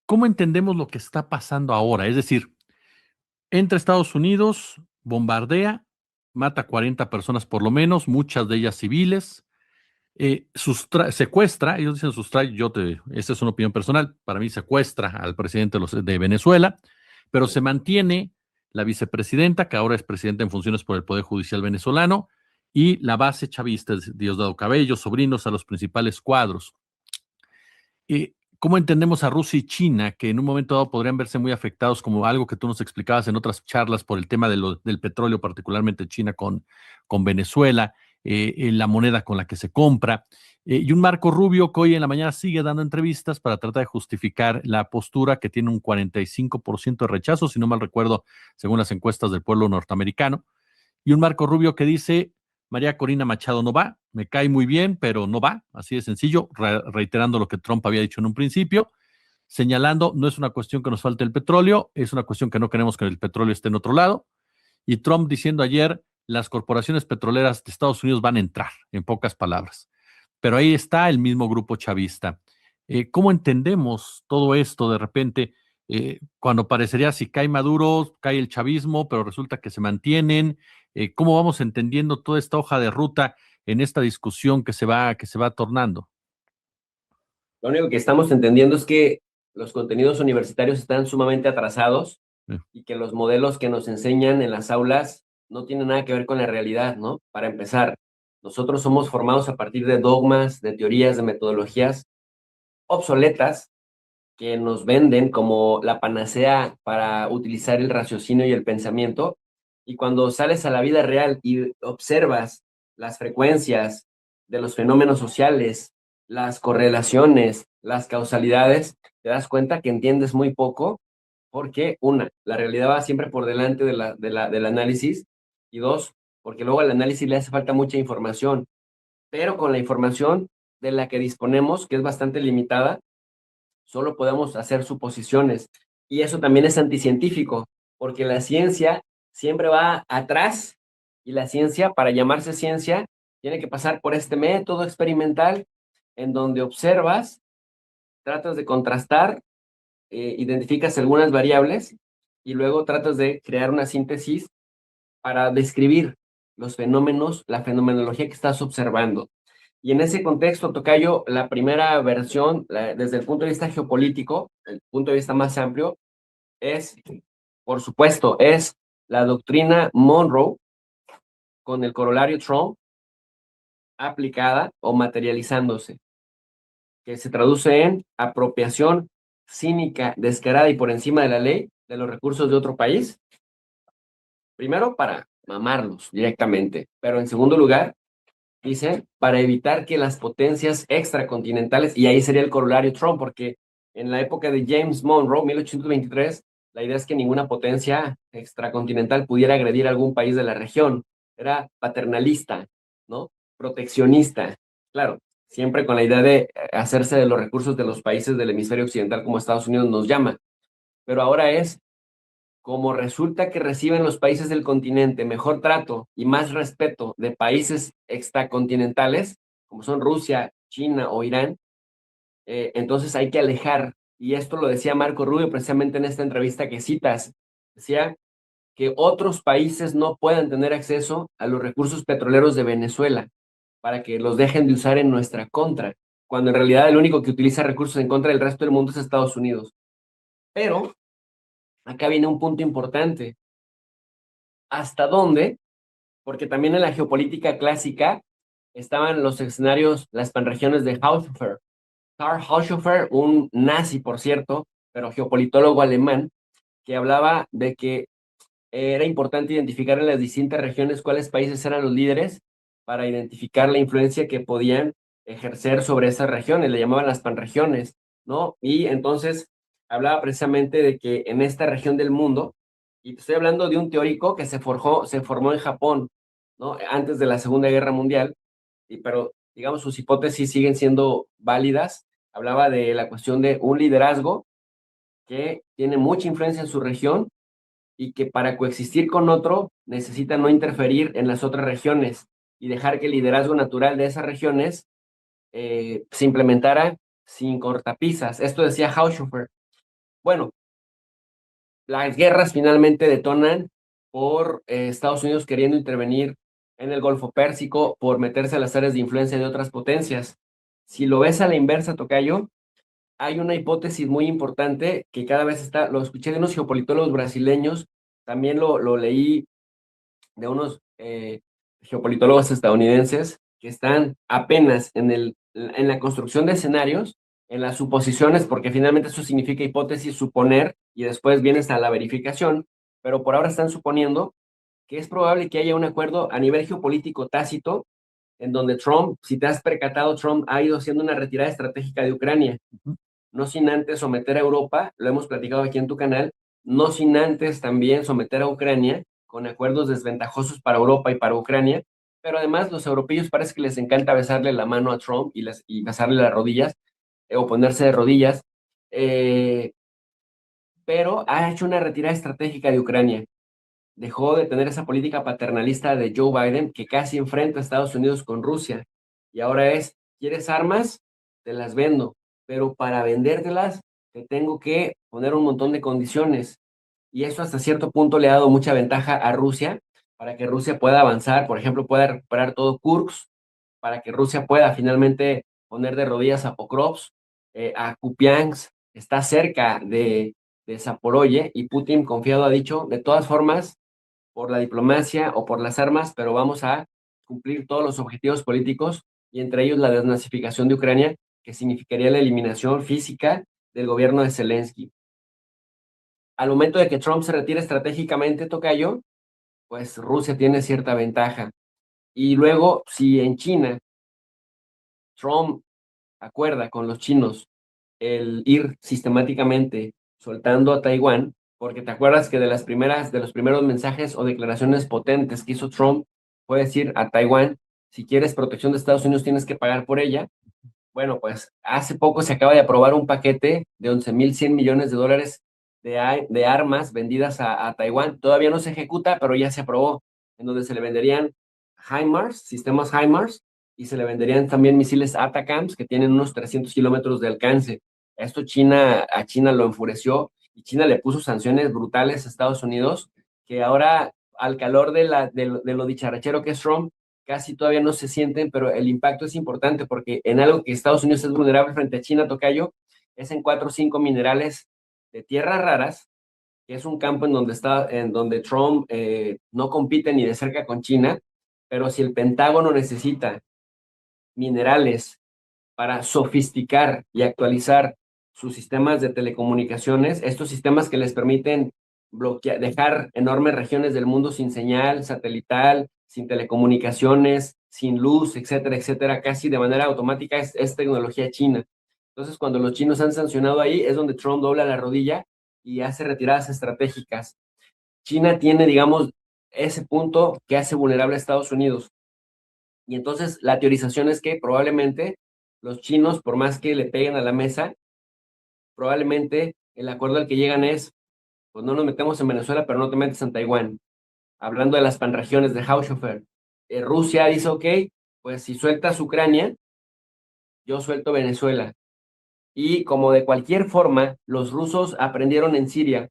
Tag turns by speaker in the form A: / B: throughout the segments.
A: ¿Cómo entendemos lo que está pasando ahora? Es decir, entra a Estados Unidos, bombardea, mata 40 personas por lo menos, muchas de ellas civiles, secuestra, ellos dicen sustrae, esta es una opinión personal, para mí secuestra al presidente de Venezuela, pero se mantiene la vicepresidenta, que ahora es presidenta en funciones por el Poder Judicial venezolano, y la base chavista, Diosdado Cabello, sobrinos a los principales cuadros. ¿Cómo entendemos a Rusia y China, que en un momento dado podrían verse muy afectados, como algo que tú nos explicabas en otras charlas por el tema del petróleo, particularmente China con Venezuela, la moneda con la que se compra, y un Marco Rubio que hoy en la mañana sigue dando entrevistas para tratar de justificar la postura que tiene un 45% de rechazo, si no mal recuerdo, según las encuestas del pueblo norteamericano, y un Marco Rubio que dice: María Corina Machado no va, me cae muy bien, pero no va, así de sencillo, reiterando lo que Trump había dicho en un principio, señalando: no es una cuestión que nos falte el petróleo, es una cuestión que no queremos que el petróleo esté en otro lado. Y Trump diciendo ayer: las corporaciones petroleras de Estados Unidos van a entrar, en pocas palabras. Pero ahí está el mismo grupo chavista. ¿Cómo entendemos todo esto de repente? Cuando parecería, si cae Maduro, cae el chavismo, pero resulta que se mantienen. ¿Cómo vamos entendiendo toda esta hoja de ruta en esta discusión que se va tornando?
B: Lo único que estamos entendiendo es que los contenidos universitarios están sumamente atrasados
A: Eh,
B: y que los modelos que nos enseñan en las aulas no tienen nada que ver con la realidad, ¿no? Para empezar, nosotros somos formados a partir de dogmas, de teorías, de metodologías obsoletas que nos venden como la panacea para utilizar el raciocinio y el pensamiento. Y cuando sales a la vida real y observas las frecuencias de los fenómenos sociales, las correlaciones, las causalidades, te das cuenta que entiendes muy poco porque, una, la realidad va siempre por delante del análisis, y dos, porque luego al análisis le hace falta mucha información, pero con la información de la que disponemos, que es bastante limitada, solo podemos hacer suposiciones. Y eso también es anticientífico, porque la ciencia siempre va atrás y la ciencia, para llamarse ciencia, tiene que pasar por este método experimental en donde observas, tratas de contrastar, identificas algunas variables y luego tratas de crear una síntesis para describir los fenómenos, la fenomenología que estás observando. Y en ese contexto, tocayo, la primera versión, desde el punto de vista geopolítico, el punto de vista más amplio, es, por supuesto, es la doctrina Monroe con el corolario Trump aplicada o materializándose, que se traduce en apropiación cínica, descarada y por encima de la ley de los recursos de otro país, primero para mamarlos directamente, pero en segundo lugar, dice, para evitar que las potencias extracontinentales, y ahí sería el corolario Trump, porque en la época de James Monroe, 1823, la idea es que ninguna potencia extracontinental pudiera agredir a algún país de la región. Era paternalista, ¿no? Proteccionista. Claro, siempre con la idea de hacerse de los recursos de los países del hemisferio occidental como Estados Unidos nos llama. Pero ahora es, como resulta que reciben los países del continente mejor trato y más respeto de países extracontinentales, como son Rusia, China o Irán, entonces hay que alejar, y esto lo decía Marco Rubio precisamente en esta entrevista que citas, decía que otros países no puedan tener acceso a los recursos petroleros de Venezuela para que los dejen de usar en nuestra contra, cuando en realidad el único que utiliza recursos en contra del resto del mundo es Estados Unidos. Pero acá viene un punto importante. ¿Hasta dónde? Porque también en la geopolítica clásica estaban los escenarios, las panregiones de Haushofer. Karl Haushofer, un nazi, por cierto, pero geopolitólogo alemán, que hablaba de que era importante identificar en las distintas regiones cuáles países eran los líderes para identificar la influencia que podían ejercer sobre esas regiones, le llamaban las panregiones, ¿no? Y entonces hablaba precisamente de que en esta región del mundo, y te estoy hablando de un teórico que se formó en Japón, ¿no? Antes de la Segunda Guerra Mundial, pero digamos sus hipótesis siguen siendo válidas. Hablaba de la cuestión de un liderazgo que tiene mucha influencia en su región y que para coexistir con otro necesita no interferir en las otras regiones y dejar que el liderazgo natural de esas regiones se implementara sin cortapisas. Esto decía Haushofer. Bueno, las guerras finalmente detonan por Estados Unidos queriendo intervenir en el Golfo Pérsico, por meterse a las áreas de influencia de otras potencias. Si lo ves a la inversa, tocayo, hay una hipótesis muy importante que cada vez está, lo escuché de unos geopolitólogos brasileños, también lo leí de unos geopolitólogos estadounidenses que están apenas en la construcción de escenarios, en las suposiciones, porque finalmente eso significa hipótesis, suponer, y después viene hasta la verificación, pero por ahora están suponiendo que es probable que haya un acuerdo a nivel geopolítico tácito, en donde Trump, si te has percatado, Trump ha ido haciendo una retirada estratégica de Ucrania, no sin antes someter a Europa, lo hemos platicado aquí en tu canal, no sin antes también someter a Ucrania con acuerdos desventajosos para Europa y para Ucrania, pero además los europeos parece que les encanta besarle la mano a Trump y besarle las rodillas o ponerse de rodillas, eh, pero ha hecho una retirada estratégica de Ucrania. Dejó de tener esa política paternalista de Joe Biden que casi enfrenta a Estados Unidos con Rusia. Y ahora es, ¿quieres armas? Te las vendo, pero para vendértelas te tengo que poner un montón de condiciones. Y eso hasta cierto punto le ha dado mucha ventaja a Rusia para que Rusia pueda avanzar, por ejemplo, pueda recuperar todo Kursk, para que Rusia pueda finalmente poner de rodillas a Pokrovsk, a Kupiansk, está cerca de Zaporoye, y Putin confiado ha dicho, de todas formas, por la diplomacia o por las armas, pero vamos a cumplir todos los objetivos políticos y entre ellos la desnazificación de Ucrania, que significaría la eliminación física del gobierno de Zelensky. Al momento de que Trump se retire estratégicamente, tocayo, pues Rusia tiene cierta ventaja. Y luego, si en China Trump acuerda con los chinos el ir sistemáticamente soltando a Taiwán, porque te acuerdas que de los primeros mensajes o declaraciones potentes que hizo Trump fue decir a Taiwán, si quieres protección de Estados Unidos tienes que pagar por ella. Bueno, pues hace poco se acaba de aprobar un paquete de 11.100 millones de dólares de armas vendidas a Taiwán. Todavía no se ejecuta, pero ya se aprobó, en donde se le venderían HIMARS, sistemas HIMARS, y se le venderían también misiles ATACMS que tienen unos 300 kilómetros de alcance. Esto a China lo enfureció y China le puso sanciones brutales a Estados Unidos, que ahora, al calor de lo dicharachero que es Trump, casi todavía no se sienten, pero el impacto es importante porque en algo que Estados Unidos es vulnerable frente a China, tocayo, es en 4 o 5 minerales de tierras raras, que es un campo en donde Trump no compite ni de cerca con China, pero si el Pentágono necesita minerales para sofisticar y actualizar sus sistemas de telecomunicaciones, estos sistemas que les permiten dejar enormes regiones del mundo sin señal satelital, sin telecomunicaciones, sin luz, etcétera, etcétera, casi de manera automática, es tecnología china. Entonces, cuando los chinos han sancionado ahí, es donde Trump dobla la rodilla y hace retiradas estratégicas. China tiene, digamos, ese punto que hace vulnerable a Estados Unidos. Y entonces la teorización es que probablemente los chinos, por más que le peguen a la mesa, probablemente el acuerdo al que llegan es, pues no nos metemos en Venezuela, pero no te metes en Taiwán. Hablando de las panregiones de Haushofer. Rusia dice, ok, pues si sueltas Ucrania, yo suelto Venezuela. Y como de cualquier forma, los rusos aprendieron en Siria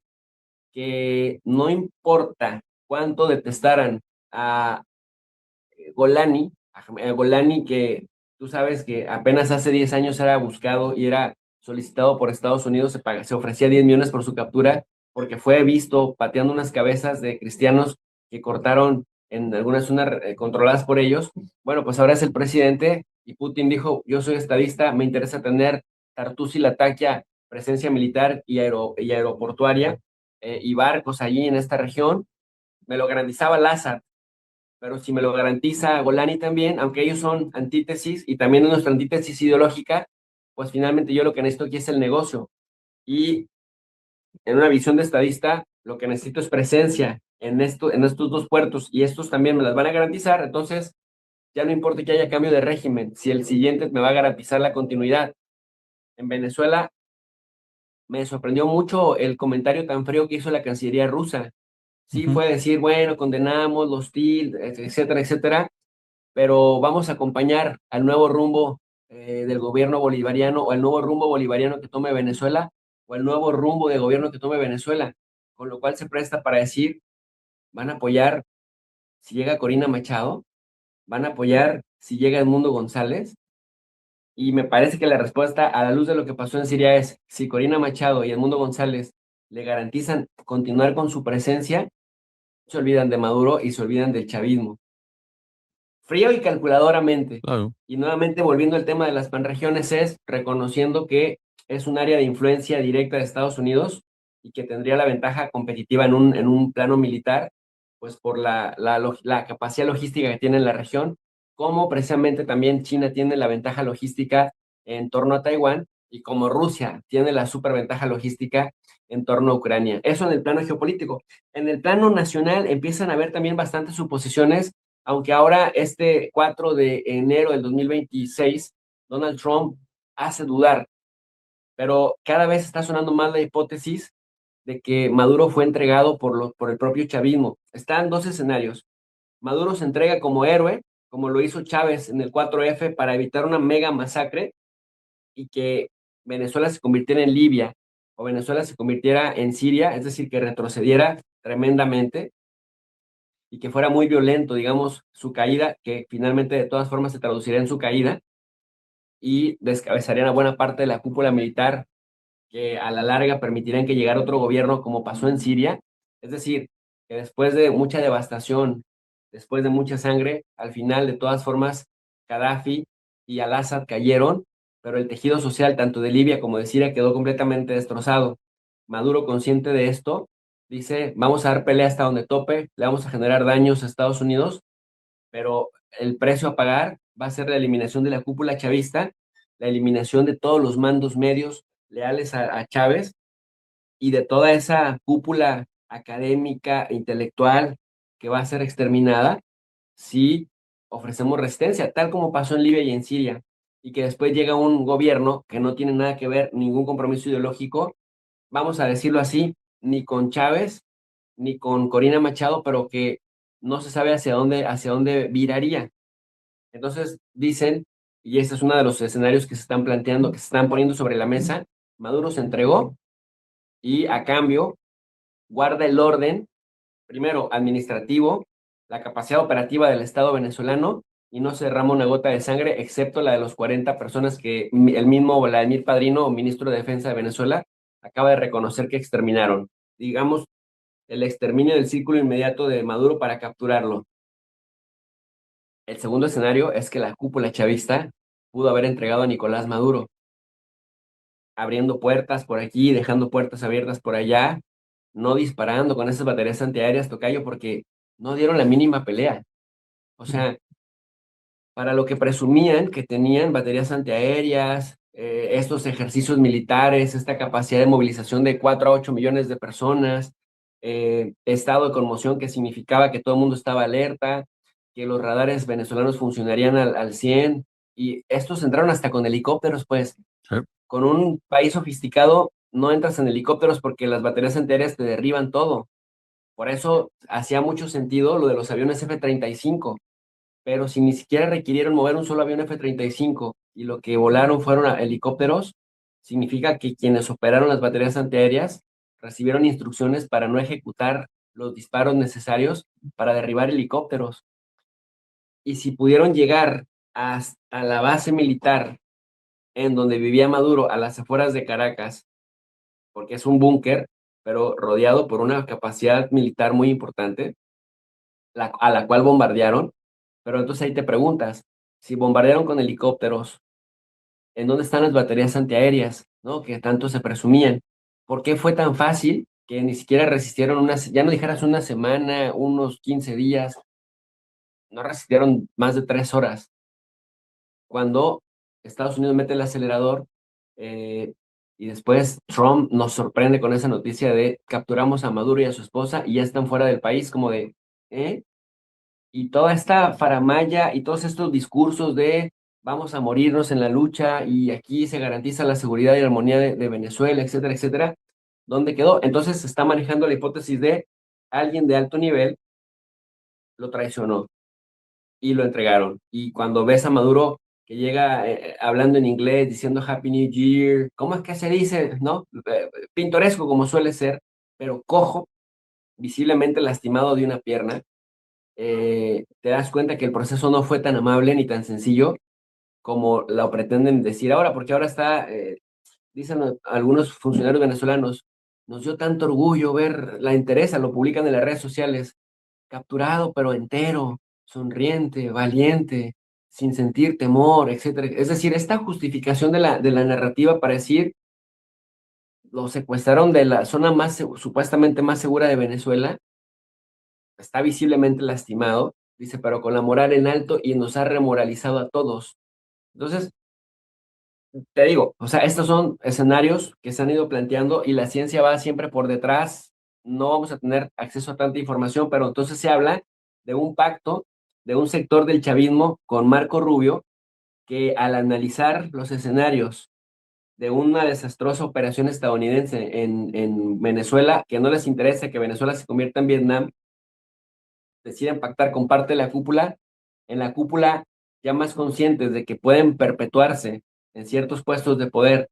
B: que no importa cuánto detestaran a Golani, que tú sabes que apenas hace 10 años era buscado y era solicitado por Estados Unidos, se ofrecía 10 millones por su captura, porque fue visto pateando unas cabezas de cristianos que cortaron en algunas zonas controladas por ellos. Bueno, pues ahora es el presidente y Putin dijo, yo soy estadista, me interesa tener Tartus y Latakia, presencia militar y aeroportuaria y barcos allí en esta región. Me lo garantizaba Lázaro, pero si me lo garantiza Golani también, aunque ellos son antítesis y también es nuestra antítesis ideológica, pues finalmente yo lo que necesito aquí es el negocio. Y en una visión de estadista, lo que necesito es presencia en estos dos puertos y estos también me las van a garantizar, entonces ya no importa que haya cambio de régimen, si el siguiente me va a garantizar la continuidad. En Venezuela me sorprendió mucho el comentario tan frío que hizo la Cancillería rusa. Sí, fue decir, bueno, condenamos los hostil, etcétera, etcétera, pero vamos a acompañar al nuevo rumbo del gobierno bolivariano o al nuevo rumbo bolivariano que tome Venezuela, o el nuevo rumbo de gobierno que tome Venezuela, con lo cual se presta para decir, van a apoyar si llega Corina Machado, van a apoyar si llega Edmundo González, y me parece que la respuesta a la luz de lo que pasó en Siria es, si Corina Machado y Edmundo González le garantizan continuar con su presencia, se olvidan de Maduro y se olvidan del chavismo. Frío y calculadoramente.
A: Claro.
B: Y nuevamente volviendo al tema de las panregiones es reconociendo que es un área de influencia directa de Estados Unidos y que tendría la ventaja competitiva en un plano militar, pues por la capacidad logística que tiene en la región, como precisamente también China tiene la ventaja logística en torno a Taiwán y como Rusia tiene la superventaja logística en torno a Ucrania. Eso en el plano geopolítico. En el plano nacional empiezan a haber también bastantes suposiciones, aunque ahora este 4 de enero del 2026, Donald Trump hace dudar, pero cada vez está sonando más la hipótesis de que Maduro fue entregado por el propio chavismo. Están dos escenarios. Maduro se entrega como héroe, como lo hizo Chávez en el 4F para evitar una mega masacre y que Venezuela se convirtiera en Libia o Venezuela se convirtiera en Siria, es decir, que retrocediera tremendamente y que fuera muy violento, digamos, su caída, que finalmente de todas formas se traduciría en su caída y descabezarían a buena parte de la cúpula militar que a la larga permitirían que llegara otro gobierno como pasó en Siria. Es decir, que después de mucha devastación, después de mucha sangre, al final de todas formas Gaddafi y Al-Assad cayeron, pero el tejido social tanto de Libia como de Siria quedó completamente destrozado. Maduro, consciente de esto, dice, vamos a dar pelea hasta donde tope, le vamos a generar daños a Estados Unidos, pero el precio a pagar va a ser la eliminación de la cúpula chavista, la eliminación de todos los mandos medios leales a Chávez y de toda esa cúpula académica e intelectual que va a ser exterminada si ofrecemos resistencia, tal como pasó en Libia y en Siria, y que después llega un gobierno que no tiene nada que ver, ningún compromiso ideológico, vamos a decirlo así, ni con Chávez, ni con Corina Machado, pero que no se sabe hacia dónde viraría. Entonces dicen, y este es uno de los escenarios que se están planteando, que se están poniendo sobre la mesa, Maduro se entregó y a cambio guarda el orden, primero administrativo, la capacidad operativa del Estado venezolano y no se derrama una gota de sangre, excepto la de los 40 personas que el mismo Vladimir Padrino, ministro de Defensa de Venezuela, acaba de reconocer que exterminaron. Digamos, el exterminio del círculo inmediato de Maduro para capturarlo. El segundo escenario es que la cúpula chavista pudo haber entregado a Nicolás Maduro, abriendo puertas por aquí, dejando puertas abiertas por allá, no disparando con esas baterías antiaéreas, tocayo, porque no dieron la mínima pelea. O sea, para lo que presumían que tenían baterías antiaéreas, estos ejercicios militares, esta capacidad de movilización de 4 a 8 millones de personas, estado de conmoción que significaba que todo el mundo estaba alerta, que los radares venezolanos funcionarían al 100, y estos entraron hasta con helicópteros, pues,
A: Sí.
B: con un país sofisticado no entras en helicópteros porque las baterías antiaéreas te derriban todo. Por eso hacía mucho sentido lo de los aviones F-35, pero si ni siquiera requirieron mover un solo avión F-35 y lo que volaron fueron helicópteros, significa que quienes operaron las baterías antiaéreas recibieron instrucciones para no ejecutar los disparos necesarios para derribar helicópteros. Y si pudieron llegar hasta la base militar en donde vivía Maduro, a las afueras de Caracas, porque es un búnker, pero rodeado por una capacidad militar muy importante, a la cual bombardearon. Pero entonces ahí te preguntas, si bombardearon con helicópteros, ¿en dónde están las baterías antiaéreas, ¿no? Que tanto se presumían? ¿Por qué fue tan fácil que ni siquiera resistieron ya no dijeras una semana, unos 15 días, no resistieron más de 3 horas? Cuando Estados Unidos mete el acelerador, eh, y después Trump nos sorprende con esa noticia de capturamos a Maduro y a su esposa y ya están fuera del país, como de, ¿eh? Y toda esta faramalla y todos estos discursos de vamos a morirnos en la lucha y aquí se garantiza la seguridad y la armonía de Venezuela, etcétera, etcétera, ¿dónde quedó? Entonces se está manejando la hipótesis de alguien de alto nivel lo traicionó y lo entregaron. Y cuando ves a Maduro que llega hablando en inglés, diciendo Happy New Year, ¿cómo es que se dice? ¿No? Pintoresco como suele ser, pero cojo, visiblemente lastimado de una pierna. Te das cuenta que el proceso no fue tan amable ni tan sencillo como lo pretenden decir ahora, porque ahora está, dicen algunos funcionarios venezolanos, nos dio tanto orgullo ver la entereza, lo publican en las redes sociales, capturado pero entero, sonriente, valiente, sin sentir temor, etcétera. Es decir, esta justificación de la narrativa para decir, lo secuestraron de la zona más supuestamente más segura de Venezuela, está visiblemente lastimado, dice, pero con la moral en alto y nos ha remoralizado a todos. Entonces, te digo, o sea, estos son escenarios que se han ido planteando y la ciencia va siempre por detrás, no vamos a tener acceso a tanta información, pero entonces se habla de un pacto de un sector del chavismo con Marco Rubio, que al analizar los escenarios de una desastrosa operación estadounidense en Venezuela, que no les interesa que Venezuela se convierta en Vietnam, deciden pactar con parte de la cúpula, en la cúpula ya más conscientes de que pueden perpetuarse en ciertos puestos de poder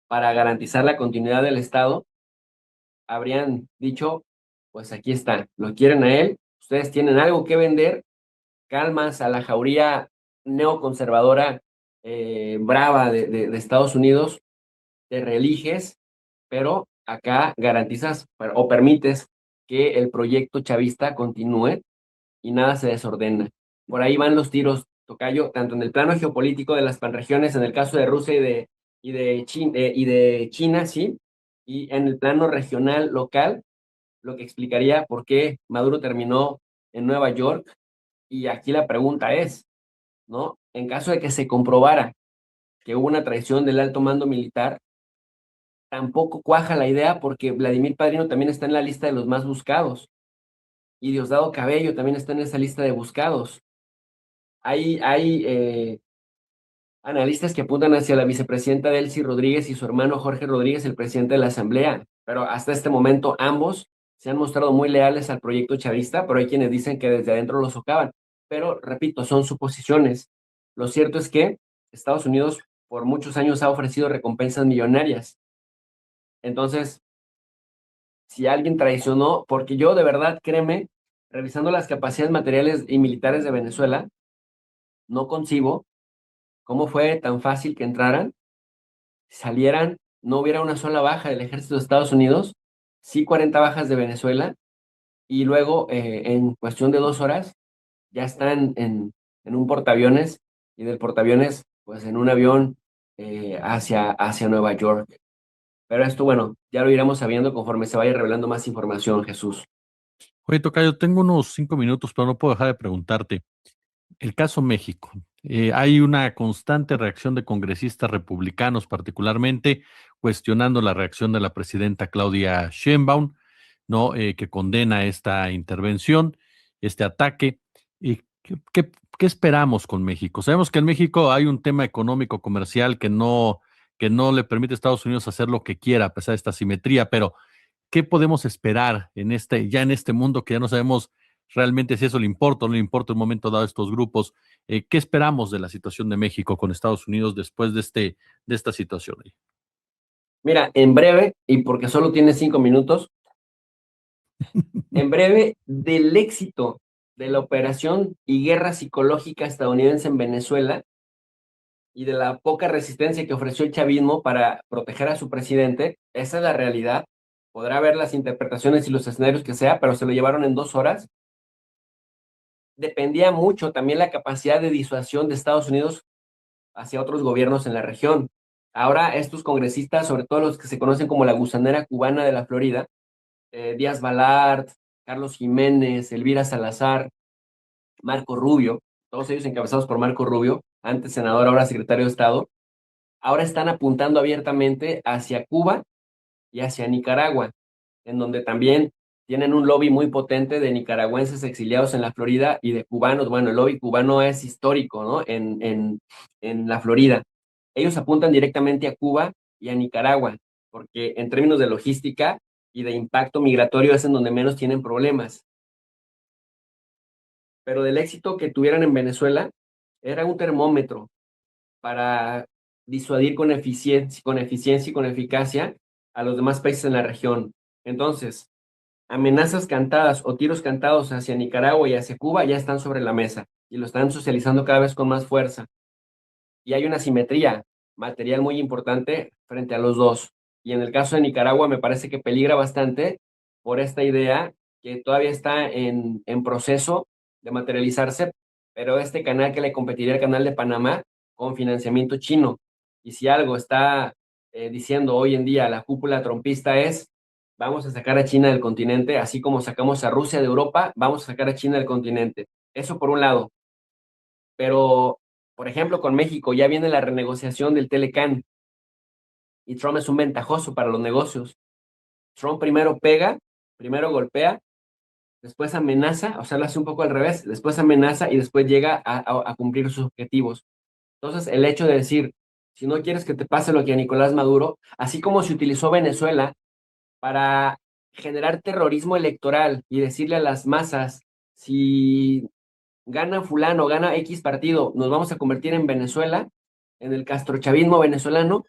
B: para garantizar la continuidad del Estado, habrían dicho, pues aquí está, lo quieren a él, ustedes tienen algo que vender, calmas a la jauría neoconservadora brava de Estados Unidos, te reeliges, pero acá garantizas o permites que el proyecto chavista continúe y nada se desordena. Por ahí van los tiros, tocayo, tanto en el plano geopolítico de las panregiones, en el caso de Rusia y de China, sí, y en el plano regional, local, lo que explicaría por qué Maduro terminó en Nueva York. Y aquí la pregunta es, ¿no? En caso de que se comprobara que hubo una traición del alto mando militar, tampoco cuaja la idea porque Vladimir Padrino también está en la lista de los más buscados y Diosdado Cabello también está en esa lista de buscados. Hay analistas que apuntan hacia la vicepresidenta Delcy Rodríguez y su hermano Jorge Rodríguez, el presidente de la Asamblea, pero hasta este momento ambos se han mostrado muy leales al proyecto chavista, pero hay quienes dicen que desde adentro lo socavan. Pero, repito, son suposiciones. Lo cierto es que Estados Unidos por muchos años ha ofrecido recompensas millonarias. Entonces, si alguien traicionó, porque yo de verdad, créeme, revisando las capacidades materiales y militares de Venezuela, no concibo cómo fue tan fácil que entraran, salieran, no hubiera una sola baja del ejército de Estados Unidos, sí 40 bajas de Venezuela, y luego en cuestión de 2 horas ya están en un portaaviones, y del portaaviones, pues en un avión hacia Nueva York. Pero esto, bueno, ya lo iremos sabiendo conforme se vaya revelando más información, Jesús.
A: Oye, Tocayo, tengo unos 5 minutos, pero no puedo dejar de preguntarte. El caso México. Hay una constante reacción de congresistas republicanos, particularmente cuestionando la reacción de la presidenta Claudia Sheinbaum, ¿no? Que condena esta intervención, este ataque. ¿Y qué esperamos con México? Sabemos que en México hay un tema económico comercial que no le permite a Estados Unidos hacer lo que quiera a pesar de esta simetría, pero ¿qué podemos esperar ya en este mundo que ya no sabemos realmente si eso le importa o no le importa en un momento dado a estos grupos? ¿Qué esperamos de la situación de México con Estados Unidos después de esta situación?
B: Mira, en breve, y porque solo tiene 5 minutos, en breve, del éxito de la operación y guerra psicológica estadounidense en Venezuela y de la poca resistencia que ofreció el chavismo para proteger a su presidente, esa es la realidad. Podrá haber las interpretaciones y los escenarios que sea, pero se lo llevaron en 2 horas. Dependía mucho también la capacidad de disuasión de Estados Unidos hacia otros gobiernos en la región. Ahora estos congresistas, sobre todo los que se conocen como la gusanera cubana de la Florida, Díaz Balart, Carlos Jiménez, Elvira Salazar, Marco Rubio, todos ellos encabezados por Marco Rubio, antes senador, ahora secretario de Estado, ahora están apuntando abiertamente hacia Cuba y hacia Nicaragua, en donde también tienen un lobby muy potente de nicaragüenses exiliados en la Florida y de cubanos. Bueno, el lobby cubano es histórico, ¿no? En la Florida. Ellos apuntan directamente a Cuba y a Nicaragua, porque en términos de logística y de impacto migratorio es en donde menos tienen problemas. Pero del éxito que tuvieran en Venezuela, era un termómetro para disuadir con eficiencia y con eficacia a los demás países en la región. Entonces, amenazas cantadas o tiros cantados hacia Nicaragua y hacia Cuba ya están sobre la mesa y lo están socializando cada vez con más fuerza. Y hay una simetría material muy importante frente a los dos. Y en el caso de Nicaragua me parece que peligra bastante por esta idea que todavía está en proceso de materializarse, pero este canal que le competiría al canal de Panamá con financiamiento chino. Y si algo está diciendo hoy en día la cúpula trompista es, vamos a sacar a China del continente, así como sacamos a Rusia de Europa, vamos a sacar a China del continente. Eso por un lado. Pero, por ejemplo, con México ya viene la renegociación del Telecán y Trump es un ventajoso para los negocios. Trump primero pega, primero golpea, después amenaza, o sea, lo hace un poco al revés, después amenaza y después llega a cumplir sus objetivos. Entonces, el hecho de decir, si no quieres que te pase lo que a Nicolás Maduro, así como se utilizó Venezuela para generar terrorismo electoral y decirle a las masas, si gana fulano, gana X partido, nos vamos a convertir en Venezuela, en el castrochavismo venezolano,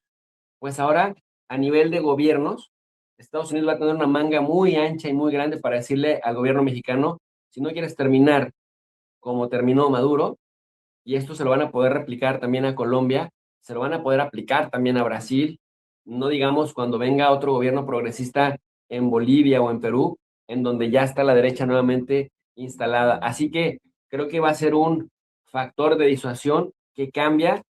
B: pues ahora a nivel de gobiernos, Estados Unidos va a tener una manga muy ancha y muy grande para decirle al gobierno mexicano, si no quieres terminar como terminó Maduro, y esto se lo van a poder replicar también a Colombia, se lo van a poder aplicar también a Brasil, no digamos cuando venga otro gobierno progresista en Bolivia o en Perú, en donde ya está la derecha nuevamente instalada. Así que creo que va a ser un factor de disuasión que cambia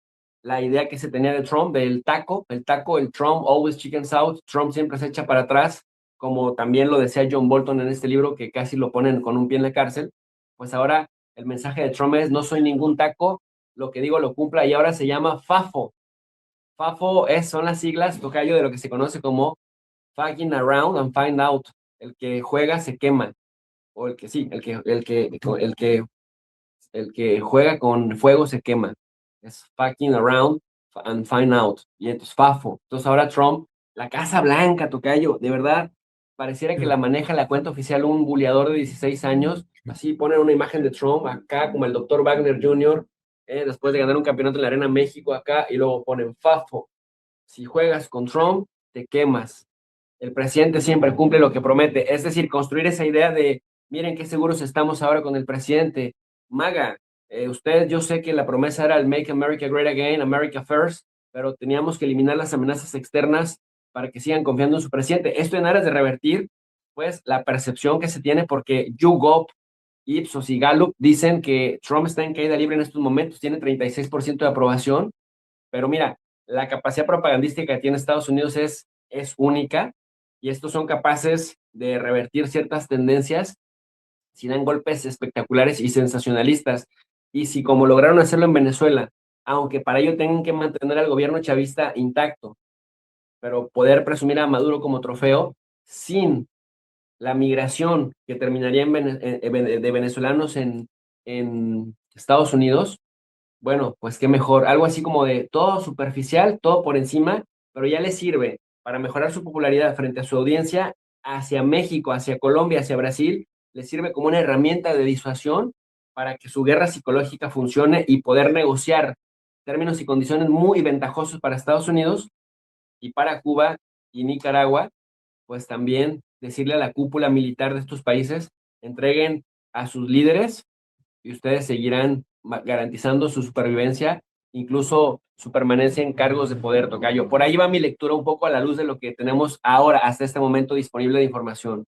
B: la idea que se tenía de Trump, del taco, el Trump always chicken south, Trump siempre se echa para atrás, como también lo decía John Bolton en este libro, que casi lo ponen con un pie en la cárcel, pues ahora el mensaje de Trump es, no soy ningún taco, lo que digo lo cumpla, y ahora se llama FAFO. FAFO son las siglas, tocayo, de lo que se conoce como fucking around and find out. El que juega se quema, o el que sí, el que juega con fuego se quema. Es fucking around and find out. Y entonces FAFO. Entonces ahora Trump, la Casa Blanca, tocayo, de verdad, pareciera que la maneja la cuenta oficial un buleador de 16 años. Así ponen una imagen de Trump acá, como el doctor Wagner Jr., después de ganar un campeonato en la Arena México acá, y luego ponen FAFO. Si juegas con Trump, te quemas. El presidente siempre cumple lo que promete. Es decir, construir esa idea de, miren qué seguros estamos ahora con el presidente. Maga, usted, yo sé que la promesa era el Make America Great Again, America First, pero teníamos que eliminar las amenazas externas para que sigan confiando en su presidente. Esto en aras de revertir, pues, la percepción que se tiene, porque YouGov, Ipsos y Gallup dicen que Trump está en caída libre en estos momentos, tiene 36% de aprobación, pero mira, la capacidad propagandística que tiene Estados Unidos es única y estos son capaces de revertir ciertas tendencias si dan golpes espectaculares y sensacionalistas. Y si como lograron hacerlo en Venezuela, aunque para ello tengan que mantener al gobierno chavista intacto, pero poder presumir a Maduro como trofeo sin la migración que terminaría de venezolanos en Estados Unidos, bueno, pues qué mejor. Algo así como de todo superficial, todo por encima, pero ya le sirve para mejorar su popularidad frente a su audiencia hacia México, hacia Colombia, hacia Brasil. Le sirve como una herramienta de disuasión para que su guerra psicológica funcione y poder negociar términos y condiciones muy ventajosos para Estados Unidos y para Cuba y Nicaragua, pues también decirle a la cúpula militar de estos países, entreguen a sus líderes y ustedes seguirán garantizando su supervivencia, incluso su permanencia en cargos de poder, tocayo. Por ahí va mi lectura un poco a la luz de lo que tenemos ahora, hasta este momento disponible de información.